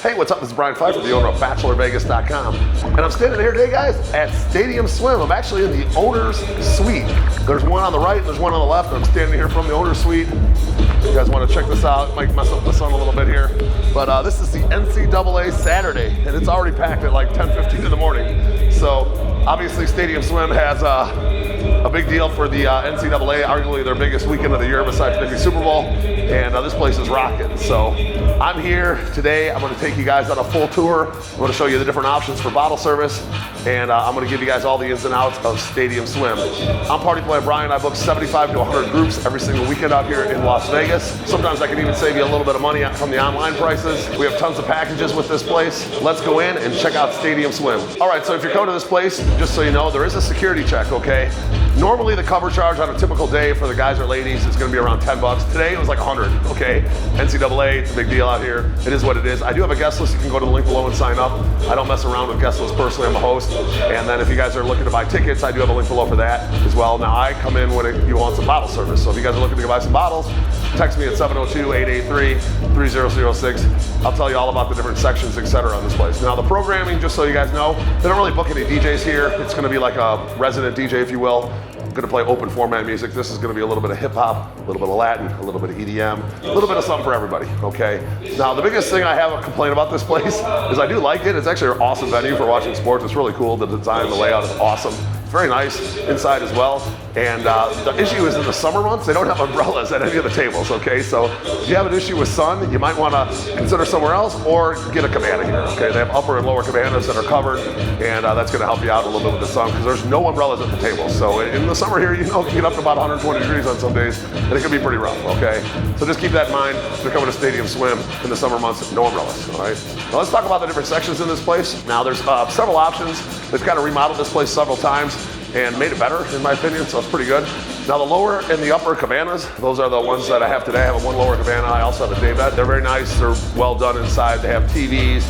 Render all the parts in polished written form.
Hey, what's up? This is Brian Pfeiffer, the owner of BachelorVegas.com. And I'm standing here today, guys, at Stadium Swim. I'm actually in the owner's suite. There's one on the right and there's one on the left. I'm standing here from the owner's suite. You guys want to check this out? It might mess up the sun a little bit here. But this is the NCAA Saturday, and it's already packed at like 10:15 in the morning. So obviously Stadium Swim has a big deal for the NCAA, arguably their biggest weekend of the year besides maybe Super Bowl. And this place is rocking. So I'm here today. I'm going to take you guys on a full tour. I'm going to show you the different options for bottle service. And I'm going to give you guys all the ins and outs of Stadium Swim. I'm Party Player Brian. I book 75 to 100 groups every single weekend out here in Las Vegas. Sometimes I can even save you a little bit of money from the online prices. We have tons of packages with this place. Let's go in and check out Stadium Swim. All right, so if you're coming to this place, just so you know, there is a security check, okay? Normally the cover charge on a typical day for the guys or ladies is going to be around 10 bucks. Today it was like 100, okay? NCAA, it's a big deal out here. It is what it is. I do have a guest list. You can go to the link below and sign up. I don't mess around with guest lists personally. I'm a host. And then if you guys are looking to buy tickets, I do have a link below for that as well. Now I come in when you want some bottle service. So if you guys are looking to buy some bottles, text me at 702-883-3006. I'll tell you all about the different sections, etc. on this place. Now the programming, just so you guys know, they don't really book any DJs here. It's going to be like a resident DJ, if you will. I'm going to play open format music. This is going to be a little bit of hip hop, a little bit of Latin, a little bit of EDM, a little bit of something for everybody, okay? Now the biggest thing I have a complaint about this place is I do like it. It's actually an awesome venue for watching sports. It's really cool. The design, the layout is awesome. It's very nice inside as well. And the issue is in the summer months, they don't have umbrellas at any of the tables, okay? So if you have an issue with sun, you might want to consider somewhere else or get a cabana here, okay? They have upper and lower cabanas that are covered, and that's going to help you out a little bit with the sun because there's no umbrellas at the table. So in the summer here, you know, it can get up to about 120 degrees on some days, and it can be pretty rough, okay? So just keep that in mind. If you're coming to Stadium Swim in the summer months, no umbrellas, all right? Now let's talk about the different sections in this place. Now there's several options. They've kind of remodeled this place several times and made it better, in my opinion, so it's pretty good. Now the lower and the upper cabanas, those are the ones that I have today. I have one lower cabana, I also have a day bed. They're very nice, they're well done inside. They have TVs,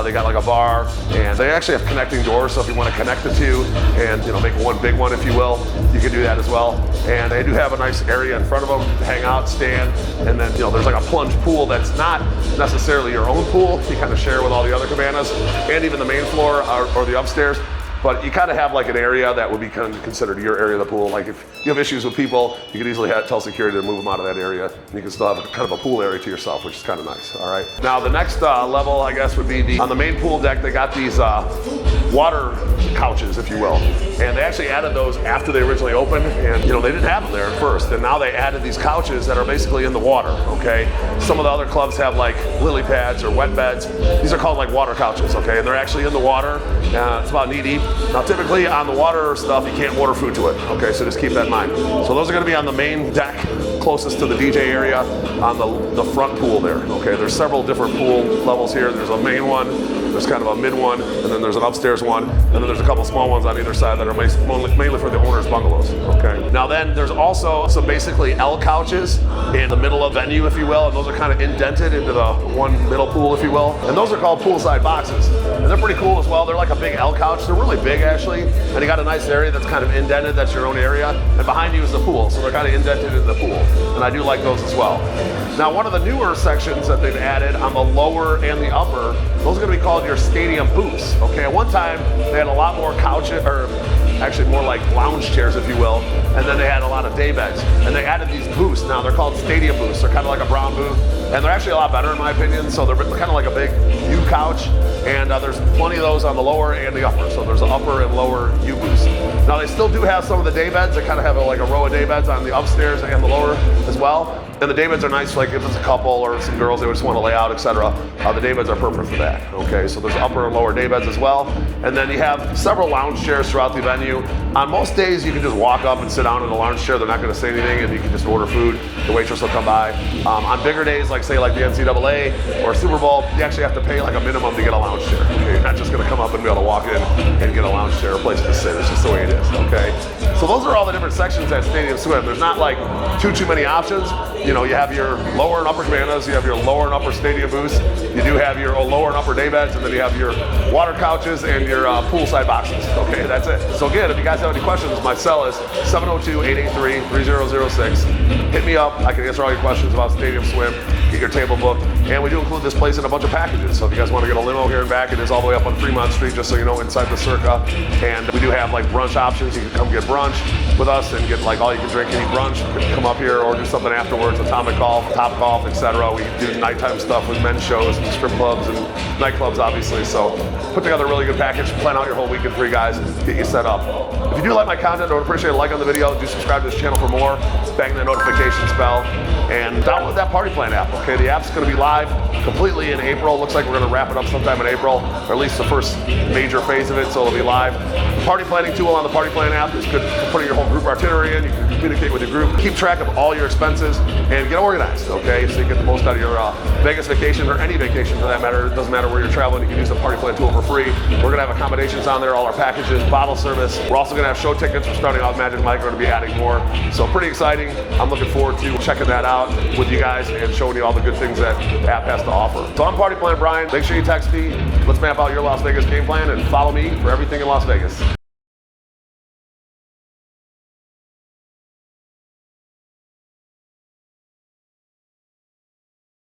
they got like a bar, and they actually have connecting doors, so if you want to connect the two and make one big one, if you will, you can do that as well. And they do have a nice area in front of them to hang out, stand, and then there's like a plunge pool that's not necessarily your own pool. You kind of share with all the other cabanas, and even the main floor or the upstairs. But you kind of have like an area that would be kind of considered your area of the pool. Like if you have issues with people, you could easily tell security to move them out of that area. And you can still have kind of a pool area to yourself, which is kind of nice, all right? Now the next level, I guess, would be on the main pool deck, they got these water couches, if you will. And they actually added those after they originally opened. And they didn't have them there at first. And now they added these couches that are basically in the water, okay? Some of the other clubs have like lily pads or wet beds. These are called like water couches, okay? And they're actually in the water. It's about knee deep. Now typically on the water stuff, you can't order food to it, okay, so just keep that in mind. So those are going to be on the main deck closest to the DJ area on the front pool there, okay. There's several different pool levels here. There's a main one, there's kind of a mid one, and then there's an upstairs one, and then there's a couple small ones on either side that are mainly for the owner's bungalows, okay. Now then there's also some basically L couches in the middle of venue, if you will, and those are kind of indented into the one middle pool, if you will, and those are called poolside boxes, and they're pretty cool as well. They're like a big L couch. They're really big actually, and you got a nice area that's kind of indented. That's your own area, and behind you is the pool, so they're kind of indented into the pool, and I do like those as well. Now one of the newer sections that they've added on the lower and the upper, those are going to be called your stadium booths, okay. At one time they had a lot more couches, or actually more like lounge chairs, if you will, and then they had a lot of day beds, and they added these booths. Now they're called stadium booths. They're kind of like a brown booth, and they're actually a lot better in my opinion. So they're kind of like a big U couch, and there's plenty of those on the lower and the upper. So there's an upper and lower U booths. Now they still do have some of the day beds. They kind of have like a row of day beds on the upstairs and the lower as well. And the day beds are nice, like if it's a couple or some girls, they just want to lay out, etc. The day beds are perfect for that, okay? So there's upper and lower day beds as well. And then you have several lounge chairs throughout the venue. On most days, you can just walk up and sit down in a lounge chair. They're not going to say anything, and you can just order food. The waitress will come by. On bigger days, like say like the NCAA or Super Bowl, you actually have to pay like a minimum to get a lounge chair, okay? You're not just going to come up and be able to walk in and get a lounge chair, a place to sit. It's just the way it is, okay? So those are all the different sections at Stadium Swim. There's not like too many options. You have your lower and upper cabanas, you have your lower and upper stadium booths, you do have your lower and upper day beds, and then you have your water couches and your poolside boxes. Okay, that's it. So again, if you guys have any questions, my cell is 702-883-3006. Hit me up. I can answer all your questions about Stadium Swim, get your table booked, And we do include this place in a bunch of packages. So if you guys want to get a limo here and back, it is all the way up on Fremont Street, just so you know, inside the Circa. And we do have like brunch options. You can come get brunch with us and get like all you can drink and eat brunch. You can come up here or do something afterwards, atomic golf, top golf, etc. We do nighttime stuff with men's shows and strip clubs and nightclubs, obviously. So put together a really good package, plan out your whole weekend for you guys, get you set up. If you do like my content, I would appreciate a like on the video. Do subscribe to this channel for more. Bang that notifications bell and download that Party Plan app. Okay, the app's going to be live completely in April. Looks like we're going to wrap it up sometime in April, or at least the first major phase of it, so it'll be live. The party planning tool on the Party Plan app is good for putting your whole group itinerary in. You can communicate with your group, keep track of all your expenses, and get organized, okay? So you get the most out of your Vegas vacation, or any vacation for that matter. It doesn't matter where you're traveling, you can use the Party Plan tool for free. We're going to have accommodations on there, all our packages, bottle service. We're also going to have show tickets. We're starting out Magic Mike. We're going to be adding more. So pretty exciting. I'm looking forward to checking that out with you guys and showing you all the good things that the app has to offer. So I'm Party Plan Brian. Make sure you text me. Let's map out your Las Vegas game plan and follow me for everything in Las Vegas.